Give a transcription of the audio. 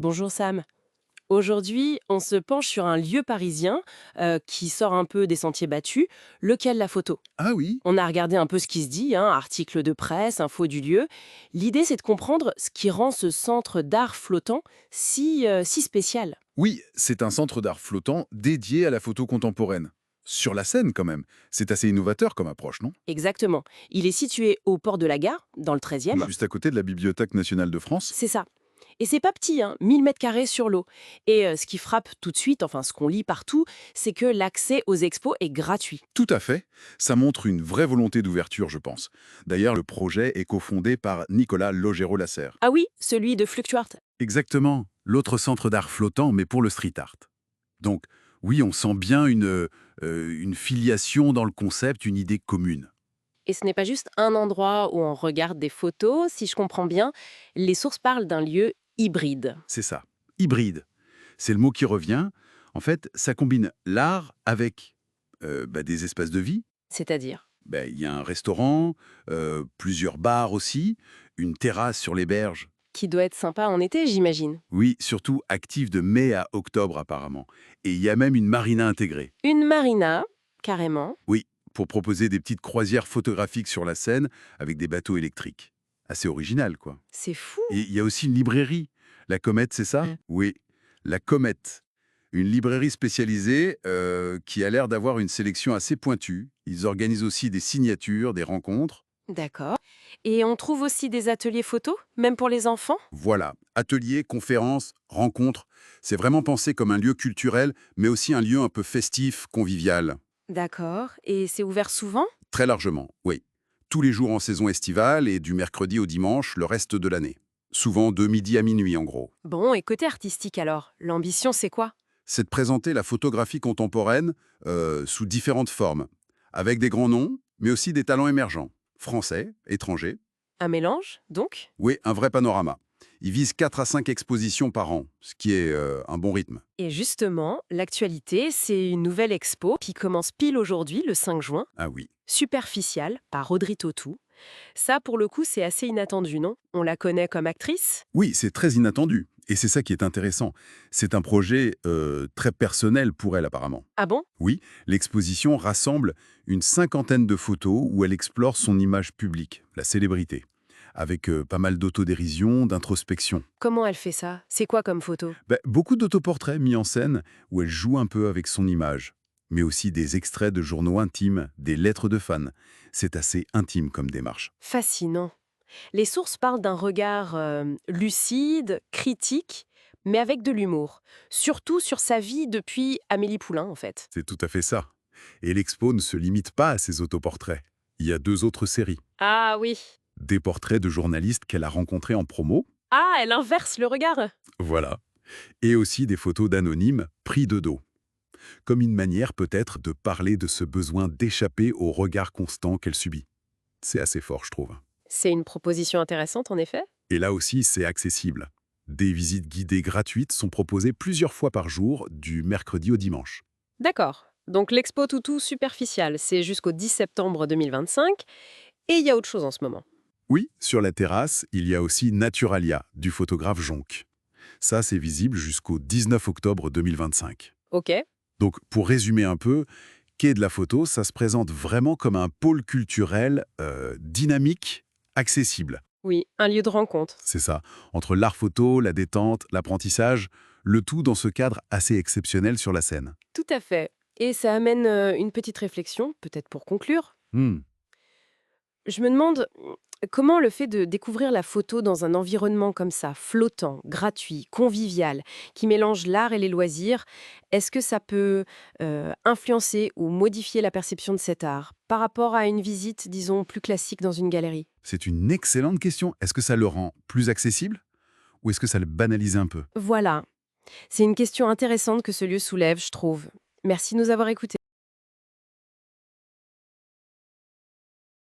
Bonjour Sam. Aujourd'hui, on se penche sur un lieu parisien qui sort un peu des sentiers battus, lequel la photo. Ah oui? On a regardé un peu ce qui se dit, articles de presse, infos du lieu. L'idée, c'est de comprendre ce qui rend ce centre d'art flottant si spécial. Oui, c'est un centre d'art flottant dédié à la photo contemporaine. Sur la scène, quand même. C'est assez innovateur comme approche, non? Exactement. Il est situé au port de la Gare, dans le 13e. Juste à côté de la Bibliothèque nationale de France? C'est ça. Et c'est pas petit, 1000 mètres carrés sur l'eau. Et ce qui frappe tout de suite, enfin ce qu'on lit partout, c'est que l'accès aux expos est gratuit. Tout à fait. Ça montre une vraie volonté d'ouverture, je pense. D'ailleurs, le projet est cofondé par Nicolas Logero-Lasserre. Ah oui, celui de Fluctuart. Exactement. L'autre centre d'art flottant, mais pour le street art. Donc, oui, on sent bien une filiation dans le concept, une idée commune. Et ce n'est pas juste un endroit où on regarde des photos, si je comprends bien, les sources parlent d'un lieu hybride. C'est ça. Hybride. C'est le mot qui revient. En fait, ça combine l'art avec des espaces de vie. C'est-à-dire? Il y a un restaurant, plusieurs bars aussi, une terrasse sur les berges. Qui doit être sympa en été, j'imagine. Oui, surtout active de mai à octobre apparemment. Et il y a même une marina intégrée. Une marina, carrément. Oui, pour proposer des petites croisières photographiques sur la Seine avec des bateaux électriques. Assez original, quoi. C'est fou. Et il y a aussi une librairie. La Comète, c'est ça? Oui, la Comète. Une librairie spécialisée qui a l'air d'avoir une sélection assez pointue. Ils organisent aussi des signatures, des rencontres. D'accord. Et on trouve aussi des ateliers photos, même pour les enfants? Voilà, ateliers, conférences, rencontres. C'est vraiment pensé comme un lieu culturel, mais aussi un lieu un peu festif, convivial. D'accord. Et c'est ouvert souvent? Très largement, oui. Tous les jours en saison estivale et du mercredi au dimanche le reste de l'année. Souvent de midi à minuit en gros. Bon, et côté artistique alors, l'ambition c'est quoi? C'est de présenter la photographie contemporaine sous différentes formes, avec des grands noms, mais aussi des talents émergents, français, étrangers. Un mélange, donc? Oui, un vrai panorama. Ils visent 4 à 5 expositions par an, ce qui est un bon rythme. Et justement, l'actualité, c'est une nouvelle expo qui commence pile aujourd'hui, le 5 juin. Ah oui. Superficielle, par Audrey Tautou. Ça, pour le coup, c'est assez inattendu, non? On la connaît comme actrice? Oui, c'est très inattendu. Et c'est ça qui est intéressant. C'est un projet très personnel pour elle apparemment. Ah bon? Oui, l'exposition rassemble une cinquantaine de photos où elle explore son image publique, la célébrité, avec pas mal d'autodérision, d'introspection. Comment elle fait ça? C'est quoi comme photo? Beaucoup d'autoportraits mis en scène où elle joue un peu avec son image, mais aussi des extraits de journaux intimes, des lettres de fans. C'est assez intime comme démarche. Fascinant. Les sources parlent d'un regard lucide, critique, mais avec de l'humour. Surtout sur sa vie depuis Amélie Poulain, en fait. C'est tout à fait ça. Et l'expo ne se limite pas à ses autoportraits. Il y a deux autres séries. Ah oui. Des portraits de journalistes qu'elle a rencontrés en promo, Ah, elle inverse le regard. voilà, et aussi des photos d'anonymes pris de dos. Comme une manière peut-être de parler de ce besoin d'échapper au regard constant qu'elle subit. C'est assez fort, je trouve. C'est une proposition intéressante, en effet. Et là aussi, c'est accessible. Des visites guidées gratuites sont proposées plusieurs fois par jour, du mercredi au dimanche. D'accord. Donc l'expo Toutou superficielle, c'est jusqu'au 10 septembre 2025. Et il y a autre chose en ce moment. Oui, sur la terrasse, il y a aussi Naturalia, du photographe Jonc. Ça, c'est visible jusqu'au 19 octobre 2025. Ok. Donc, pour résumer un peu, Quai de la photo, ça se présente vraiment comme un pôle culturel dynamique, accessible. Oui, un lieu de rencontre. C'est ça. Entre l'art photo, la détente, l'apprentissage, le tout dans ce cadre assez exceptionnel sur la scène. Tout à fait. Et ça amène une petite réflexion, peut-être pour conclure. Hmm. Je me demande comment le fait de découvrir la photo dans un environnement comme ça, flottant, gratuit, convivial, qui mélange l'art et les loisirs, est-ce que ça peut influencer ou modifier la perception de cet art par rapport à une visite, disons, plus classique dans une galerie? C'est une excellente question. Est-ce que ça le rend plus accessible ou est-ce que ça le banalise un peu? Voilà, c'est une question intéressante que ce lieu soulève, je trouve. Merci de nous avoir écoutés.